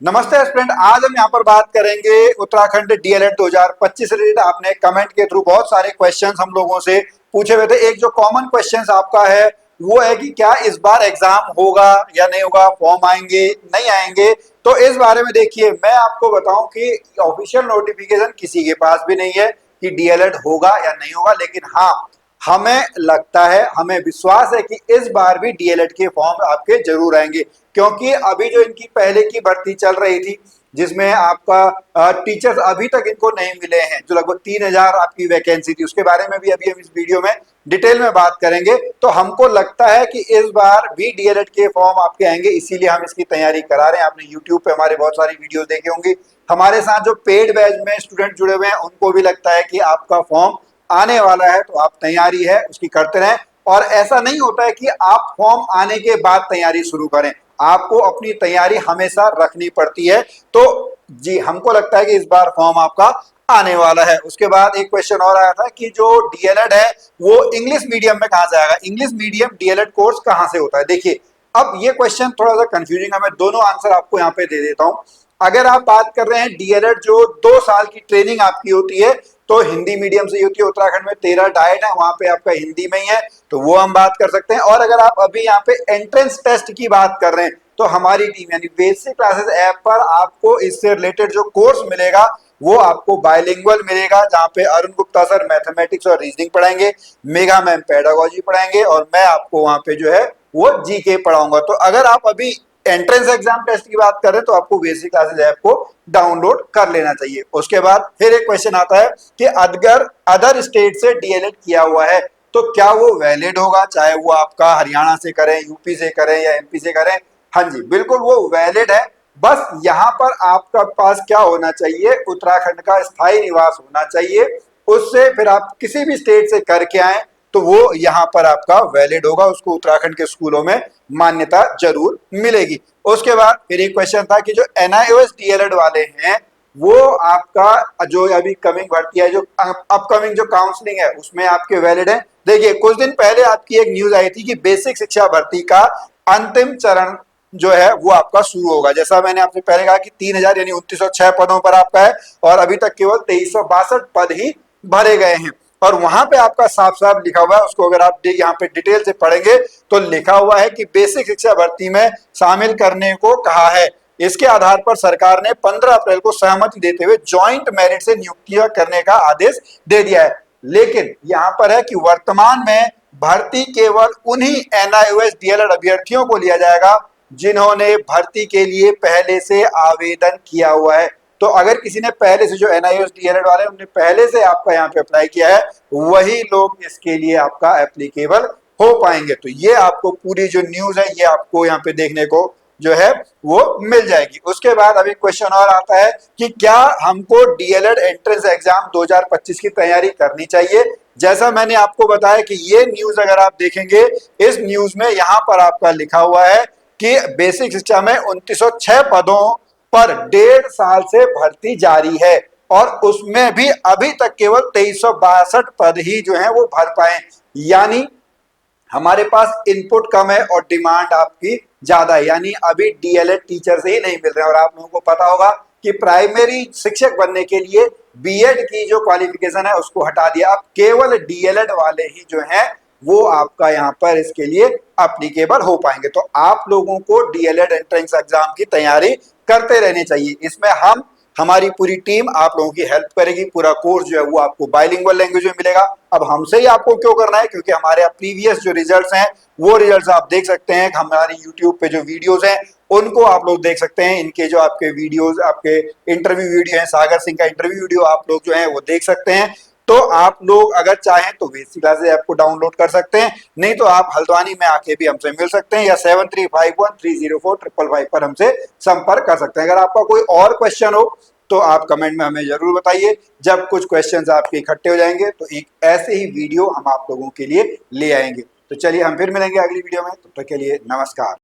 नमस्ते स्टूडेंट, आज हम यहाँ पर बात करेंगे उत्तराखंड डीएलएड 2025 से रिलेटेड। आपने कमेंट के थ्रू बहुत सारे क्वेश्चंस हम लोगों से पूछे हुए थे। एक जो कॉमन क्वेश्चंस आपका है वो है कि क्या इस बार एग्जाम होगा या नहीं होगा, फॉर्म आएंगे नहीं आएंगे। तो इस बारे में देखिए, मैं आपको बताऊं कि ऑफिशियल नोटिफिकेशन किसी के पास भी नहीं है कि डीएलएड होगा या नहीं होगा, लेकिन हाँ, हमें लगता है, हमें विश्वास है कि इस बार भी डीएलएड के फॉर्म आपके जरूर आएंगे। क्योंकि अभी जो इनकी पहले की भर्ती चल रही थी जिसमें आपका टीचर्स अभी तक इनको नहीं मिले हैं, जो लगभग 3000 आपकी वैकेंसी थी, उसके बारे में भी अभी हम इस वीडियो में डिटेल में बात करेंगे। तो हमको लगता है कि इस बार भी डीएलएड के फॉर्म आपके आएंगे, इसीलिए हम इसकी तैयारी करा रहे हैं। आपने यूट्यूब पे हमारे बहुत सारी वीडियो देखे होंगे। हमारे साथ जो पेड बैच में स्टूडेंट जुड़े हुए हैं उनको भी लगता है कि आपका फॉर्म आने वाला है, तो आप तैयारी है उसकी करते रहें। और ऐसा नहीं होता है कि आप फॉर्म आने के बाद तैयारी शुरू करें, आपको अपनी तैयारी हमेशा रखनी पड़ती है। तो जी, हमको लगता है कि इस बार फॉर्म आपका आने वाला है। उसके बाद एक क्वेश्चन और आया था कि जो डीएलएड है वो इंग्लिश मीडियम में कहां से आएगा, इंग्लिश मीडियम डीएलएड कोर्स कहां से होता है। देखिए, अब ये क्वेश्चन थोड़ा सा कंफ्यूजिंग है, मैं दोनों आंसर आपको यहाँ पे दे देता हूं। अगर आप बात कर रहे हैं डीएलएड जो 2 साल की ट्रेनिंग आपकी होती है, तो हिंदी मीडियम से होती है। उत्तराखंड में 13 डाइट है, वहां पे आपका हिंदी में ही है, तो वो हम बात कर सकते हैं। और अगर आप अभी यहाँ पे एंट्रेंस टेस्ट की बात कर रहे हैं, तो हमारी टीम यानी बेसिक क्लासेस ऐप पर आपको इससे रिलेटेड जो कोर्स मिलेगा वो आपको बायलिंगुअल मिलेगा, जहाँ पे अरुण गुप्ता सर मैथमेटिक्स और रीजनिंग पढ़ाएंगे, मेघा मैम पेडागोजी पढ़ाएंगे, और मैं आपको वहां पे जो है वो जीके पढ़ाऊंगा। तो अगर आप अभी एंट्रेंस एग्जाम टेस्ट की बात करें तो आपको बेसिक क्लासेस ऐप को डाउनलोड कर लेना चाहिए। उसके बाद फिर एक क्वेश्चन आता है कि अगर अदर स्टेट से डीएलएड किया हुआ है तो क्या वो वैलिड होगा, चाहे वो आपका हरियाणा से करें, यूपी से करें या एमपी से करें। हाँ जी, बिल्कुल वो वैलिड है। बस यहाँ पर आपका पास क्या होना चाहिए, उत्तराखंड का स्थायी निवास होना चाहिए। उससे फिर आप किसी भी स्टेट से करके आए तो वो यहाँ पर आपका वैलिड होगा, उसको उत्तराखंड के स्कूलों में मान्यता जरूर मिलेगी। उसके बाद फिर एक क्वेश्चन था कि जो एनआईओएस डीएलएड वाले हैं वो आपका जो अभी कमिंग भर्ती है, जो अपकमिंग जो काउंसलिंग है उसमें आपके वैलिड है। देखिए, कुछ दिन पहले आपकी एक न्यूज आई थी कि बेसिक शिक्षा भर्ती का अंतिम चरण जो है वो आपका शुरू होगा। जैसा मैंने आपसे पहले कहा कि 3000 यानी 2906 पदों पर आपका है, और अभी तक केवल 2362 पद ही भरे गए हैं। और वहां पे आपका साफ साफ लिखा हुआ है, उसको अगर आप यहाँ पे डिटेल से पढ़ेंगे तो लिखा हुआ है कि बेसिक शिक्षा भर्ती में शामिल करने को कहा है। इसके आधार पर सरकार ने 15 अप्रैल को सहमति देते हुए ज्वाइंट मेरिट से नियुक्तियां करने का आदेश दे दिया है। लेकिन यहाँ पर है कि वर्तमान में भर्ती केवल उन्हीं एनआईओएस डीएलएड अभ्यर्थियों को लिया जाएगा जिन्होंने भर्ती के लिए पहले से आवेदन किया हुआ है। तो अगर किसी ने पहले से, जो एनआईओएस डीएलएड वाले उन्होंने पहले से आपका यहाँ पे अप्लाई किया है, वही लोग इसके लिए आपका एप्लीकेबल हो पाएंगे। तो ये आपको पूरी जो न्यूज है ये आपको यहाँ पे देखने को जो है वो मिल जाएगी। उसके बाद अभी क्वेश्चन और आता है कि क्या हमको डीएलएड एंट्रेंस एग्जाम 2025 की तैयारी करनी चाहिए। जैसा मैंने आपको बताया कि ये न्यूज अगर आप देखेंगे, इस न्यूज में यहाँ पर आपका लिखा हुआ है कि बेसिक शिक्षा में 2906 पदों पर 1.5 साल से भर्ती जारी है, और उसमें भी अभी तक केवल 2362 पद ही जो है वो भर पाए। यानी हमारे पास इनपुट कम है और डिमांड आपकी ज्यादा है, यानी अभी डीएलएड टीचर से ही नहीं मिल रहे हैं। और आप लोगों को पता होगा कि प्राइमरी शिक्षक बनने के लिए बीएड की जो क्वालिफिकेशन है उसको हटा दिया, अब केवल डीएलएड वाले ही जो हैं वो आपका यहाँ पर इसके लिए अप्लीकेबल हो पाएंगे। तो आप लोगों को डीएलएड एंट्रेंस एग्जाम की तैयारी करते रहने चाहिए। इसमें हमारी पूरी टीम आप लोगों की हेल्प करेगी। पूरा कोर्स जो है वो आपको बाइलिंगुअल लैंग्वेज में मिलेगा। अब हमसे ही आपको क्यों करना है, क्योंकि हमारे प्रीवियस जो रिजल्ट्स हैं वो रिजल्ट्स आप देख सकते हैं। हमारी यूट्यूब पे जो वीडियोस हैं उनको आप लोग देख सकते हैं। इनके जो आपके वीडियोस, आपके इंटरव्यू वीडियो हैं, सागर सिंह का इंटरव्यू वीडियो आप लोग जो है वो देख सकते हैं। तो आप लोग अगर चाहें तो बेसिक क्लासेस ऐप को डाउनलोड कर सकते हैं, नहीं तो आप हल्द्वानी में आके भी हमसे मिल सकते हैं, या 7351304555 पर हमसे संपर्क कर सकते हैं। अगर आपका कोई और क्वेश्चन हो तो आप कमेंट में हमें जरूर बताइए। जब कुछ क्वेश्चंस आपके इकट्ठे हो जाएंगे तो एक ऐसे ही वीडियो हम आप लोगों के लिए ले आएंगे। तो चलिए, हम फिर मिलेंगे अगली वीडियो में, तब तक के लिए नमस्कार।